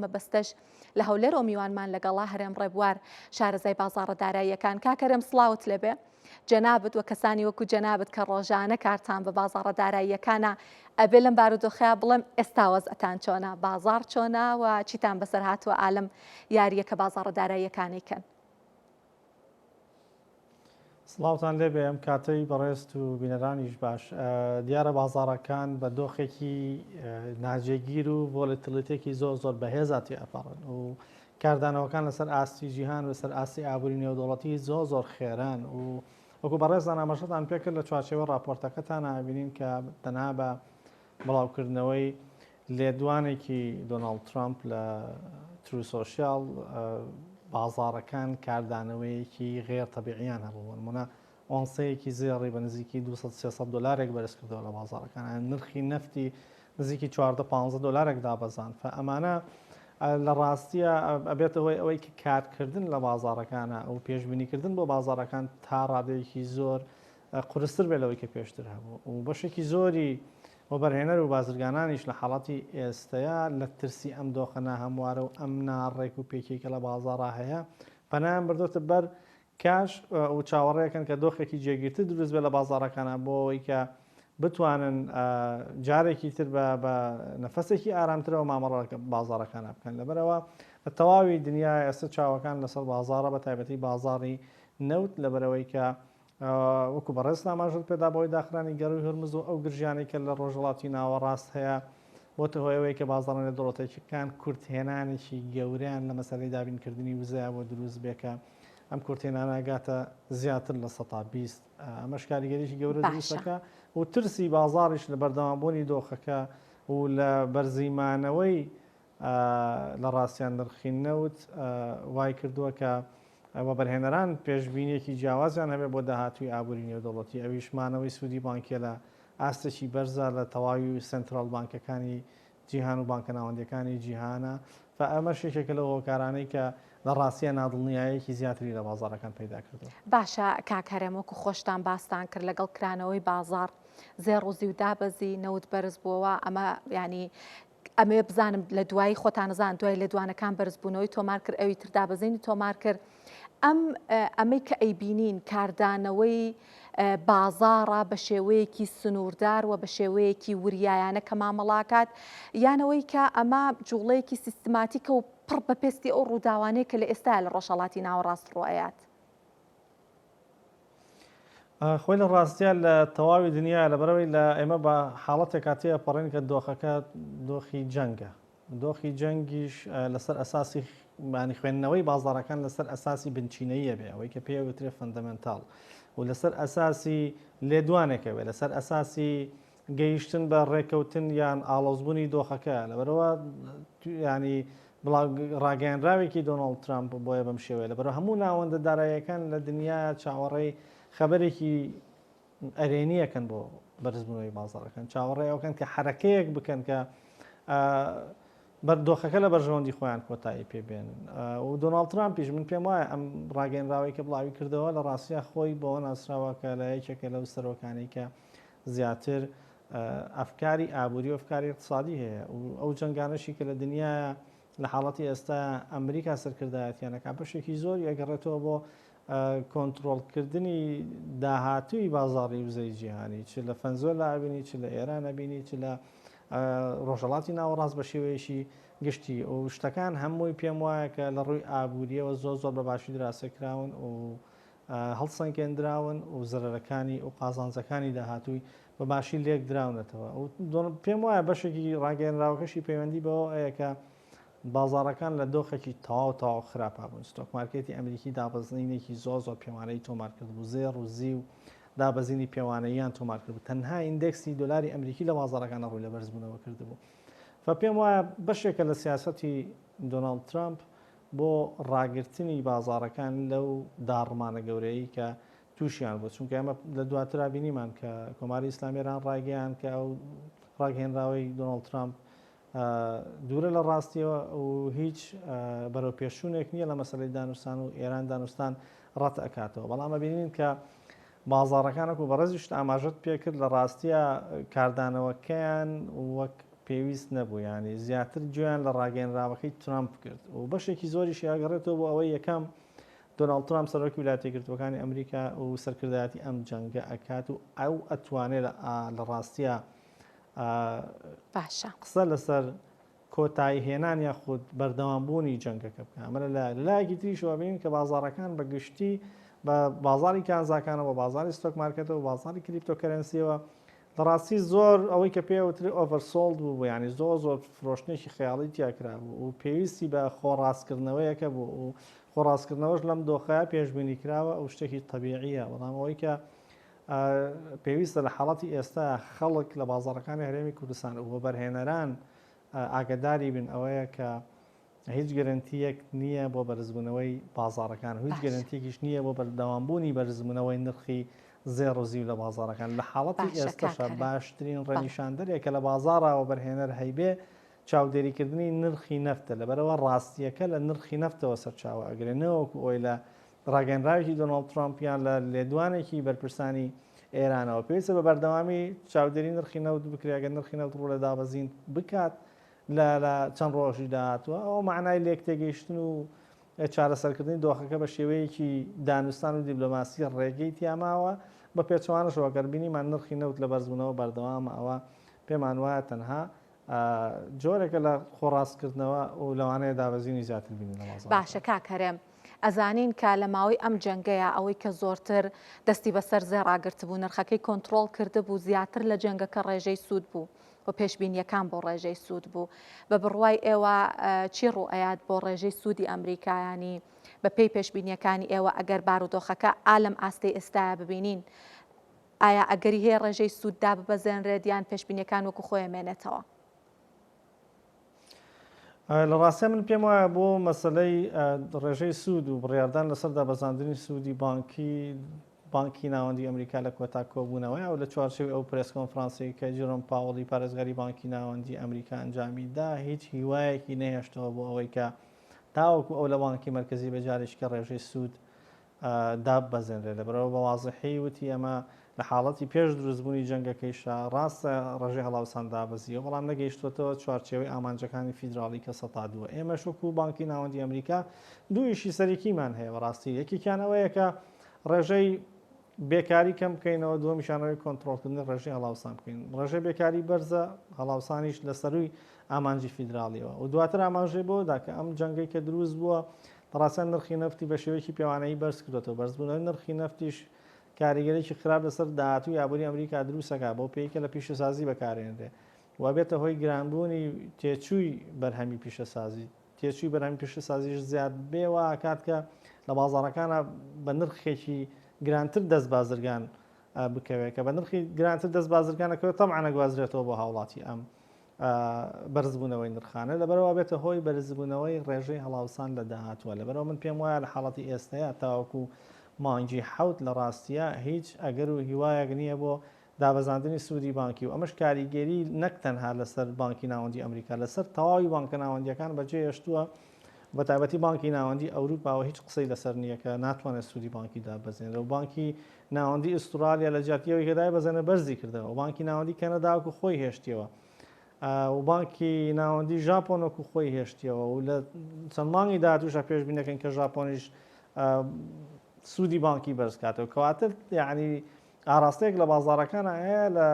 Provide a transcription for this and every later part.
مەبەستەش لە هەولێر و میوانمان لەگەڵا هەرێم ڕێبوار شارەزای بازاڕە داراییەکان. کاکەرێم سڵاوت لەبێ جەنابەت و کەسانی وەکو جەنابەت کە ڕۆژانە کارتان بە بازاڕە داراییەکانە ئەبێ لەم بارودۆخەیە بڵێم ئێستا وەزعتان چۆنە، بازاڕ چۆنە و چیتان بەسەر هاتووە ئالەم یاریە کە بازاڕە داراییەکانی کەن. سڵاوتان لێبێ ئەم کاتەی بەڕێست و بینەرانیش باش. دیارە بازاڕەکان بە دۆخێکی ناجێگیر و ڤۆلەتیلیتێکی زۆر بەهێزاتی ئەپەڕن و کاردانەوەکان لەسەر ئاستی جیهان و لەسەر ئاستی ئابووری نێودوڵەتی زۆر خێران و وەکو بەڕێزان ئاماژەتان پێکرد لە چوارچێوە راپۆرتەکەتان ئابینین کە تەنها بە بڵاوکردنەوەی لێدوانێکی دۆناڵد ترامپ لە ترو سۆشیال بازاڕەکان کاردانەوەیەکی غێر تەبیعیان هەبوون منە ئۆنسەیەکی زێڕی بە نزیکی 200-300 دلارێک بەرز کردەوە لە بازاڕەکان نرخی نفتی نزیکی 14-15 دلارێک دابەزان ئەمانە لە ڕاستیە ئەبێتەوەی ئەوەی کە کارکردن لە بازاڕەکانە ئەو پێشبینیکردن بۆ بازاڕەکان تا ڕادەیەکی زۆر قورستر بێت لەوەی کە پێشتر هەبوو و بەشێکی زۆری و بەرهێنەر و بازرگانانیش لە حاڵەتی ئێستەیە لە ترسی ئەم دۆخەنە هەموارە و ئەم ناڕێک و پێکێکە لە بازاڕە هەیە پەنایان بردوتە بەر کاش و چاوەڕێەکەن کە دۆخێکی جێگیرتر دروست بێت لە بازاڕەکانە بۆ ئەوەی کە بتوانن جارێکی تر بە نەفەسێکی ئارامترەوە مامەڕە بازاڕەکانە بکەن لەبەرەوە لە تەواوی دنیای ئێستا چاوەکان لەسەر بازاڕە بە تایبەتی بازاڕی نەوت لەبەرەوەی کە وەکو بەڕێز ئاماژەت پێدا بۆی داخرانی گەڕوی هورمز و ئەو گرژیانی کە لە ڕۆژهڵاتی ناوەڕاست هەیە بۆتە هۆیەوەی کە بازاڕە دەوڵەتێکەکان کورتهێنانێکی گەوریان لە مەسەلەی دابینکردنی وزەیە بۆ دروست بێکە ئەم کورتێنانە گاتە زیاتر لە 120 ئەمەش کاریگەریشی گەورە دروستەکە و ترسی بازاڕیش لە بەردەوامبوونی دۆخەکە و لە بەرزیمانەوەی لە ڕاستیان نرخی نەوت وای کردووە کە ئەوە بەرهێنەران پێشبینیەکی جیاوازیان هەبێت بۆ داهاتووی ئابووری نێودوڵەتی ئەویشمانەوەی سوودی بانکیە لە ئاستێکی بەرزە لە تەواوی سنترال بانکەکانی جیهان و بانکە ناوەندەکانی جیهانە ئەمە شێکێکە لە هۆکارانەی کە لە ڕاستیە نادڵنیایەکی زیاتری لە بازاڕەکان پیدا کردو. باشە کاکەرێمەوەکو خۆشتان باستان کرد لەگەڵ کرانەوەی بازار زێڕوزی و دابەزی نەوت بەرز بووەوە ئەمە ینی ئەمێ بزانم لە دوایی خۆتانزان دوای لێدوانەکان بەرزبوونەوەی تۆمار کرد ئەوی تر دابەزینی تۆمار کرد ئەمەی کە ئەیبینین کاردانەوەی بازاڕە بە شێوەیەکی سنووردار و بە شێوەیەکی وریایانە کە مامەڵاکات یانەوەی کە ئەمە جوڵەیەکی سیستماتیکە و پڕ بە پێستی ئەو ڕووداوانەیە کە لە ئێستا لە ڕۆژهەڵاتی ناوەڕاست ڕۆیات. خۆی لە ڕاستیە لە تەواوی دنیا لەبەرەوەی لە ئێمە بە حاڵەتێک کاتەیە پەڕێن کە دۆخەکە دۆخی جەنگە دۆخی جەنگیش لەسەر ئەساسی مانی خوێندنەوەی بازاڕەکان لەسەر ئەساسی بنچینەیە بێ ئەوەی کە پێوترێ فەندەمنتاڵ و لەسەر ئەساسی لێدوانێکەوێ لەسەر ئەساسی گەیشتن بە ڕێکەوتن یان ئاڵۆزبوونی دۆخەکە لەبەرەوە ینی ڕاگەیاندراوێکی دۆناڵد ترامپ بۆیە بەم شێوەیە لەبەرەوە هەموو ناوەندە داراییەکان لە دنیا چاوەڕێی خەبەرێکی ئەرێنیەکەن بۆ بەرزبوونەوەی بازاڕەکان چاوەڕێەوەکەن کە حرەکەیەک بکەن کە بەردۆخەکە لە بەرژەوەندی خۆیان کۆتایی پێبێنن و دۆناڵد ترامپیش من پێم وایە ئەم ڕاگەیەنراوەی کە بڵاوی کردەوە لە ڕاستیە خۆی بۆەوە ناسراوە کە لە یەکێکە لەو سەرۆکانی کە زیاتر ئەفکاری ئابووری و ئەفکاری اقتصادی هەیە و ئەو جەنگانەشی کە لە دنیا لە حاڵەتی ئێستا ئەمریکا سەرکردایەتیانەکە بەشێکی زۆر ئەگەڕێتەوە بۆ کۆنتترۆلکردنی داهاتووی بازاڕی وزەی جیهانی چ لە فەنزۆلا بینی چ لە ئێران نبینی چ لە ڕۆژهڵاتی ناوەڕاست بە شێوەیەشی گشتی و شتەکان هەمووی پێم وایە کە لە ڕووی ئابووریەوە زۆر بە باشی دراسەکراون و هەڵسەنگێنراون و زەرەرەکانی و قازانجەکانی داهاتووی بە باشی لێک دراونەتەوە و پێم وایە بەشێکی ڕاگەیەنراوەکەشی پەیوەندی بەوە ئەیەکە بازاڕەکان لە دۆخێکی تەواو خراپە بوون ستۆک مارکێتی ئەمریکی دابەزینێکی زۆر پێوانەی تۆمار کرد بوو زێڕ و زی و دابەزینی پێوانەیان تۆمار کرد بوو تەنها ئیندێکسی دلاری ئەمریکی لە بازاڕەکان ڕووی لە بەرزبوونەوە کرد بوو پێم وایە بەشێکە لە سیاسەتی دۆناڵد ترامپ بۆ ڕاگررتنی بازاڕەکان لەو داڕمانە گەورەی کە تووشیان بوو چونکە ئەمە لە دواترا بینیمان کە کۆماری ئیسلامیێران ڕاگەیان کە ئەو ڕاگەهێنراوەی دۆناڵد ترامپ دوورە لە ڕاستیەوە و هیچ بەرەو پێشوونێک نییە لە مەسەلەی دانوستان و ئێران دانوستان ڕەت ئەکاتەوە بەڵام بینین کە بازاڕەکانێک و بەڕێزیشت ئاماژەت پێکرد لە ڕاستیە کاردانەوەکەیان وەک پێویست نەبوو ینی زیاتر گویان لە ڕاگەیەنراوەکەی ترامپ کرد و بەشێکی زۆریشی ئاگەڕێتەوە بۆ ئەوەی یەکەم دۆناڵد ترامپ سەرۆکی ویلایەتە یەکگرتووەکانی ئەمریکا و سەرکردایەتی ئەم جەنگە ئەکات و ئەو ئەتوانێت لە ڕاستیە باشە قسە لەسەر کۆتایی هێنان یاخود بەردەوامبوونی جەنگەکە بکە ئەمە لایەکی تریشەوە بین کە بازاڕەکان بە گشتی بە بازاری کانزاکانەوە بازاری ستۆک مارکێتەوە بازاری کریپتۆکەرەنسیەوە لە ڕاستی زۆر ئەوەی کە پێوتری ئۆڤەرسۆڵد بوو ینی زۆر فرۆشتێکی خەیاڵی تیاکرا بوو و پێویستی بە خۆڕاستکردنەوەیەکە بوو و خۆڕاستکردنەوەش لەم دۆخەیە پێشبینی کراوە ئەو شتێکی طبیعیە بەڵام ئەوەی کە پێویستە لە حاڵەتی ئێستا خەڵک لە بازاڕەکانی هەرێمی کوردستان و بۆ بەرهێنەران ئاگداری بن ئەوەیە کە هیچ گەرنتیەک نییە بۆ بەرزبوونەوەی بازاڕەکان هیچ گەرنتیەکیش نییە بۆ بەردەوامبوونی بەرزبوونەوەی نرخی زێڕۆزی لە بازاڕەکان لە حاڵەتی ئێستاشە باشترین ڕەنیشاندەرێکە لە بازاڕەوە بەرهێنەر هەیبێ چاودێریکردنی نرخی نەفتە لەبەرەوە ڕاستیەکە لە نرخی نەفتەوە سەرچاوە ئەگرێنەوەکو ئەوی لە ڕاگەنراوێکی دۆناڵد ترامپیان لە لێدوانێکی بەرپرسانی ئێرانەوە پێویستە بە بەردەوامی چاودێری نرخی نەوت بکرێگە نرخی نەوت ڕوو لە دابەزین بکات لە چەند ڕۆژی داهاتوە ئەو معنای لێک تێگەیشتن و چارەسەرکردنی دۆخەکە بە شێوەیەکی دانوستان و دیبلۆماسی ڕێگەی تیاماوە بە پێچوانەشەوە گەربینیمان نرخی نەوت لە بەرزبوونەوە بەردەوامە ئەوە پێمان وایە تەنها جۆرێکە لە خۆڕاستکردنەوە و لەوانەیە دابەزینی زیاتر بینین باشە کاکەرێم ئەزانین کە لە ماوەی ئەم جەنگەیە ئەوەی کە زۆرتر دەستی بەسەر زێڕاگرت بوو نرخەکەی کۆنتترۆل کرده بوو زیاتر لە جەنگەکە ڕێژەی سوود بوو بۆ پێشبینیەکان بۆ ڕێژەی سوود بوو بە بڕوای ئێوە چی ڕوئەیات بۆ ڕێژەی سوودی ئەمریکایانی بە پێی پێشبینیەکانی ئێوە ئەگەر بارودۆخەکە ئالم ئاستەی ئێستاە ببینین ئایا ئەگەری هەیە ڕێژەی سووددا ببەزێنرێت یان پێشبینیەکان وەکو خۆی مێنێتەوە لە ڕاستە من پێم وایە بۆ مەسلەی ڕێژەی سوود و بڕاردان لەسەر دابەزاندنی سوودی بانکی ناوەندی ئەمریکا لە کۆتا کۆبوونەوەی و لە چوارچێوی ئەو پرێس کۆنفرانسی کە جیرۆم پاوەڵی پارێزگاری بانکی ناوەندی ئەمریکا ئەنجامیدا هیچ هیوایەکی نەهێشتەوە بۆ ئەوەی کە تاوەکو ئەو لە بانکی مرکزی بە جارێککە ڕێژەی سوود دابەزێنرێت لەبەرەوە بە واضحی وتی ئەمە لە حاڵەتی پێش دروستبوونی جەنگەکەیشە ڕاستە ڕێژەی هەڵاوسان دابەزیەوە بەڵام نەگەیشتوێتەوە چوارچێوەی ئامانجەکانی فیدراڵی کە سەتادووە ئێمە شوکو بانکی ناوەندی ئەمریکا دوو ئیشی سەرەکیمان هەیە بەڕاستی یەکێکیان ئەوەیە کە ڕێژەی بێکاری کەم بکەینەوە دووەمیشانەوەی کۆنتترۆلکردنی ڕێژەی هەڵاوسان بکەین ڕێژەی بێکاری بەرزە هەڵاوسانیش لە سەروی ئامانجی فیدراڵیەوە و دواتر ئاماژێ بۆدا کە ئەم جەنگەی کە دروست بووە ڕاستەن نرخی نفتی بە شێوەیەکی پێوانەی بەرز کردێتەوە بەرزبوونەوەی نرخی نفتیش کاریگەرێکی خراپ لەسەر داهاتووی یابووری ئەمریکا دروستەکە بۆ پێیکە لە پیشەسازی بەکارێنرێ و بێتە هۆی گرانبوونی تێچووی بەرهەمی پیشەسازی تێچووی بەرهەمی پیشەسازیش زیاد بێوە کات کە لە بازاڕەکانە بە نرخێکی گرانتر دەست بازرگان بکەوێت کە بە نرخی گرانتر دەست بازرگانەکەوێت تەمعا نەگوازرێتەوە بۆ هاوڵاتی ئەم بەرزبوونەوەی نرخانە لەبەرەوە بێتە هۆی بەرزبوونەوەی ڕێژەی هەڵاوسان لە داهاتووە لەبەرەوە من پێم وایە لە حاڵەتی ئێستەیە تاوەکو مانگی حەوت لە ڕاستیە هیچ ئەگەر و هیوایەک نییە بۆ دابەزاندنی سوودی بانکی و ئەمەش کاریگەری نەک تەنها لەسەر بانکی ناوەندی ئەمریکا لەسەر تەواوی بانکە ناوەندیەکان بەجێ هێشتووە بە تایبەتی بانکی ناوەندی ئەوروپاوە هیچ قسەی لەسەر نییە کە ناتوانێت سوودی بانکی دابەزێنێت و بانکی ناوەندی ئوسترالیا لە جاتیەوەی هێدای بەزێنە بەرزی کردەوە و بانکی ناوەندی کەنەداوەکو خۆی هێشتیەوە و بانکی ناوەندی ژاپۆنەکو خۆی هێشتیەوە و لە چەند مانگی داهاتووشە پێشبینەکەن کە ژاپۆنیش سوودی بانکی بەرزکاتەوە کەواتە یعنی ئاراستەیەک لە بازاڕەکانە هەیە لە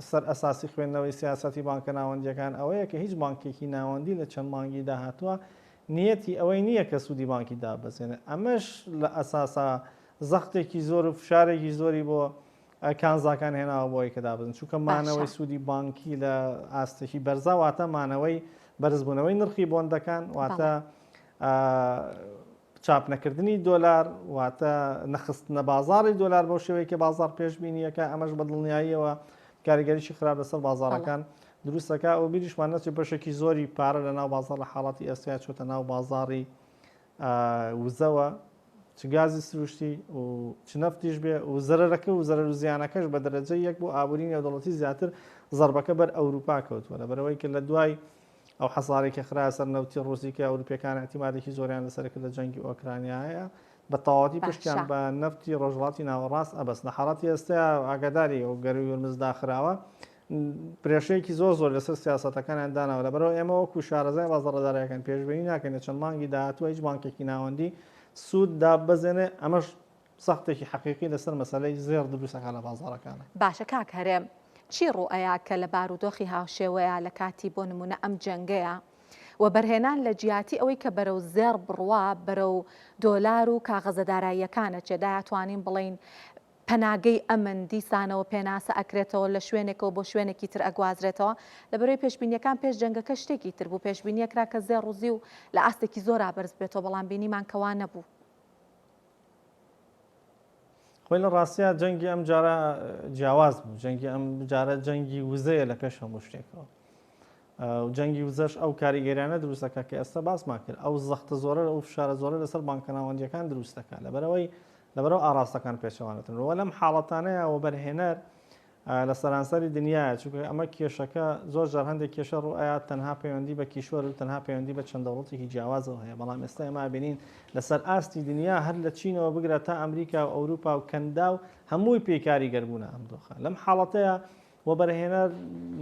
سەر ئەساسی خوێندنەوەی سیاسەتی بانکە ناوەندیەکان ئەوەیە کە هیچ بانکێکی ناوەندی لە چەند مانگی داهاتووە نیەتی ئەوەی نییە کە سوودی بانکی دابەزێنێت ئەمەش لە ئەساسا زەختێکی زۆر و فشارێکی زۆری بۆ کانزاکان هێناوە بۆی کە دابزن چونکە مانەوەی سوودی بانکی لە ئاستێکی بەرزا واتە مانەوەی بەرزبوونەوەی نرخی بۆندەکان واتە چاپنەکردنی دۆلار واتە نەخستنە بازاڕی دۆلار بۆ شێوەیە کە بازار پێشبینیەکە ئەمەش بە دڵنیاییەوە کاریگەریشی خراپ لەسەر بازاڕەکان دروستەکە و بیریشمان نەچێت بەشێکی زۆری پارە لە ناو بازار لە حاڵەتی ئێستا چۆتە ناو بازاڕی وزەوە چ گازی سروشتی و چ نەفتیش بێ و زەرەرەکە و زەرەر و زیانەکەش بە دەرەجە یەک بۆ ئابووری نێودەوڵەتی زیاتر زەربەکە بەر ئەوروپا کەوتووە لەبەرەوەی کە لە دوای ئەو حەسارێکی خراپە سەر نەوتی ڕووسی کە ئەوروپیەکان احتیمالێکی زۆریان لەسەرکرد لە جەنگی ئۆکرانیایە بە تەواوەتی پشتیان بە نەفتی ڕۆژهەڵاتی ناوەڕاست ئەبەست لە حاڵەتی ئێستا ئاگاداری و گەروی ورمز داخراوە پرێشەیەکی زۆر لەسەر سیاسەتەکانیان داناوە لەبەرەوە ئێمە وەکو شارەزای بازاڕەدارەکان پێشبینی ناکەین لە چەند مانگی داهاتووە هیچ بانکێکی ناوەندی سوود دابەزێنێ ئەمەش سەختێکی حەقیقی لەسەر مەسەلەی زێر دروستەکان لە بازاڕەکانە. باشە کاک هەرێم چی ڕوئەیە کە لە بارودۆخی هاوشێوەیە لە کاتی بۆ نمونە ئەم جەنگەیە و بەرهێنان لە جیاتی ئەوەی کە بەرەو زێر بڕوا بەرەو دۆلار و کاغەزەداراییەکانە چێدایەتوانین بڵین پەناگەی ئەمن دیسانەوە پێناسە ئەکرێتەوە لە شوێنێکەوە بۆ شوێنێکی تر ئەگوازرێتەوە لەبەرەوەی پێشبینیەکان پێش جەنگەکە شتێکی تر بوو پێشبینیەکرا کە زێر ڕوزی و لە ئاستێکی زۆر ئابرز بێتەوە بەڵام بینیمان کەوا نەبوو. خۆی لە ڕاستیە جەنگی ئەم جارە جیاواز بوو جەنگی ئەم جارە جەنگی وزەیە لە پێش هەموو شتێکەوە جەنگی وزەش ئەو کاریگەریانە دروستەکە کە ئێستا باسمان کرد ئەو زەختە زۆرە ئەو فشارە زۆرە لەسەر بانکە ناوەندیەکان دروستەکە لەبەرەوە ئاراستەکان پێچەوانێتن وە لەم حاڵەتانەیە و بەرهێنەر لە سەرانسەری دنیاە چونکە ئەمە کێشەکە زۆر جار هەندێک کێشە ڕوئەیە تەنها پەیوەندی بە کیشوەر و تەنها پەیوەندی بە چەند دەوڵەتێکی جیاوازەوە هەیە بەڵام ئێستا ئێمە بینین لەسەر ئاستی دنیا هەر لە چینەوە بگرە تا ئەمریکا و ئەوروپا و کەندا و هەمووی پێکاری گەربوونە ئەم دۆخە لەم حاڵەتەیە وە بەرهێنەر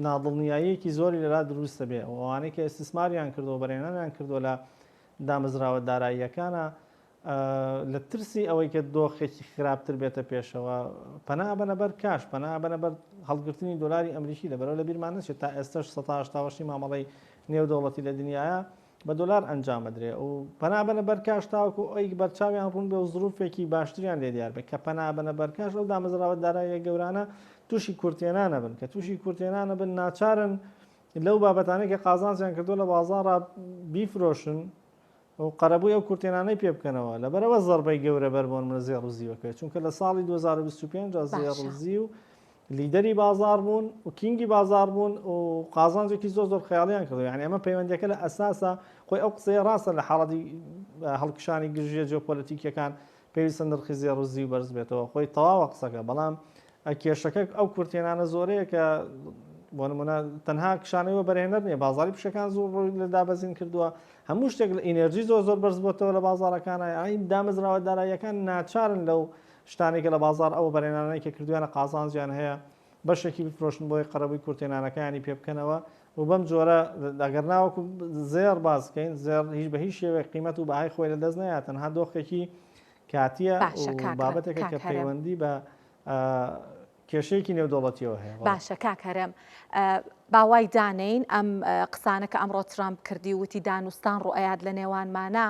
نادڵنیاییەکی زۆری لەلا دروستە بێ ئەوانەی کە ئێستیسماریان کردو و بەرهێنانیان کردووە لە دامەزراوە داراییەکانە لە ترسی ئەوەی کە دۆخێکی خراپتر بێتە پێشەوە پەنا بەنە بەر کاش پەنا بەنە بەر هەڵگرتنی دۆلاری ئەمریکی لەبەرەوە لە بیرمان نەچێت تا ئێستش 1970 مامەڵی نێودەوڵەتی لە دنیاە بە دۆلار ئەنجامەدرێ و پەنا بەنە بەر کاش تاوەکو ئەوی بەرچاویان ڕوون بێ و زروفێکی باشتریان لێ دیار بێت کە پەنا بەنە بەر کاش ئەو دامەزراوە داراییە گەورانە تووشی کورتێنانە بن کە تووشی کورتێنانە بن ناچارن لەو بابەتانەی کە قازانجیان کردو لە بازاڕە بیفرۆشن و قەرەبووی ئەو کورتێنانەی پێ بکەنەوە لەبەرەوە زەربەی گەورە بەربوون منە زێر ڕوزیوەکە چونکە لە ساڵی 2025 زێر ڕوزی و لیدەری بازار بوون و کینگی بازار بوون و قازانجێکی زۆر خەیاڵیان کردو یعنی ئەمە پەیوەندیەکە لە ئەساسە خۆی ئەو قسەیە ڕاستە لە حاڵەتی هەڵکشانی گژیە جیۆپۆلیتیکیەکان پێویستە نرخی زێر ڕوزی و بەرز بێتەوە خۆی تەواوە قسەکە بەڵام کێشەکە ئەو کورتێنانە زۆرەیە کە بۆ نمونە تەنها کشانەوە بەرهێنەر نیە بازاری پیشەکان زۆر ڕۆی لە دابەزین کردووە هەموو شتێک لە ئینەرژی زۆر بەرز بۆتەوە لە بازارەکانە ئاین دامەزراوە داراییەکان ناچارن لەو شتانێکە لە بازار ئەو بەرهێنانەی کە کردویانە قازانجیان هەیە بەشێکی بفرۆشن بۆی قەرەبووی کورتێنانەکانی پێ بکەنەوە و بەم جۆرە ئەگەر ناوەکو زێر بازکەین زێر هیچ بە هیچ شێوەیە قیمەت و بەهای خۆی لەدەست نایە تەنها دۆخێکی کاتیە و بابەتێکە کە پەیوەندی بە کێشەیەکی نێودەوڵەتیەوە هەیە. باشە کاک هەرێم باوای دانین ئەم قسانە کە ئەمڕۆ ترامپ کردی وتی دانوستان ڕوئەیات لە نێوانمانە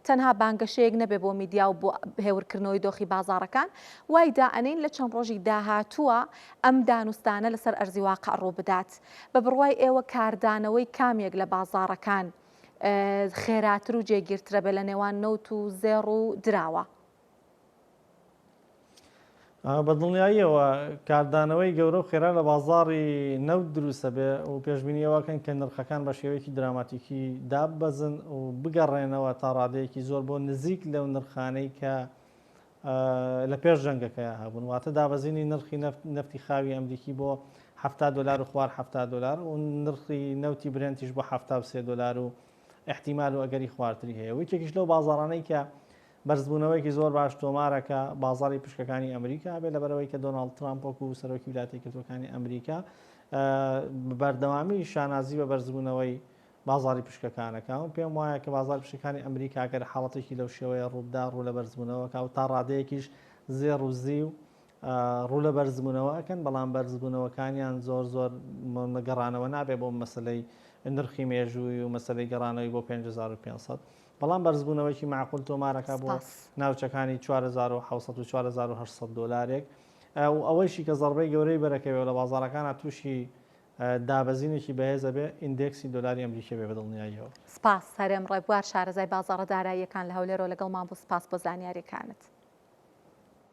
تەنها بانگەشەیەک نەبێ بۆ میدیا و بۆ هێورکردنەوەی دۆخی بازاڕەکان وای دائەنین لە چەند ڕۆژی داهاتووە ئەم دانوستانە لەسەر ئەرزی واقع ڕوو بدات بە بڕوای ئێوە کاردانەوەی کامێک لە بازاڕەکان خێراتر و جێگیرترە بێ لە نێوان نەوت و زێڕ و دراوە. بەدڵنیاییەوە کاردانەوەی گەورە و خێرا لە بازاڕی نەوت دروستە بێ و پێشبینیەوەکەن کە نرخەکان بە شێوەیەکی دراماتیکی دابەزن و بگەڕێنەوە تا ڕادەیەکی زۆر بۆ نزیک لەو نرخانەی کە لە پێش جەنگەکەیە هەبوون واتە دابەزینی نرخی نەفتی خاوی ئەمریکی بۆ $70 و خوار $70 و نرخی نەوتی برنتیش بۆ $73 و احتیمال و ئەگەری خواردتری هەیە ویکێکیش لەو بازاڕانەی کە بەرزبوونەوەیکی زۆر باش تۆمارەکە بازاری پشکەکانی ئەمریکا بێت لەبەرەوەی کە دۆناڵد ترامپ و سەرۆکی ویلایەتە یەکگرتووەکانی ئەمریکا بەردەوامی شانازی بە بەرزبوونەوەی بازاری پشکەکانەکە و پێم وایە کە بازار پشکەکانی ئەمریکا ئەگەر حاڵەتێکی لەو شێوەیە ڕووبدا ڕوو لە بەرزبوونەوەکە و تا ڕادەیەکیش زێر و زی و ڕوو لە بەرزبوونەوە ئەکەن بەڵام بەرزبوونەوەکانیان زۆر گەڕانەوە نابێت بۆ مەسلەی نرخی مێژووی و مەسلەی گەڕانەوەی بۆ 5500 بەڵام بەرزبوونەوەیکی معقول تۆمارەکە بۆ ناوچەکانی $4,800 و ئەوەیشی کە زەربەی گەورەی بەرەکەوێت لە بازاڕەکانە تووشی دابەزینێکی بەهێزە بێ ئیندێکسی دۆلاری ئەمریکا بێ بەدڵنیاییەوە. سپاس هەرێم ڕێبوار شارەزای بازاڕە داراییەکان لە هەولێرەوە لەگەڵمان بوو سپاس بۆ زانیاریەکانت.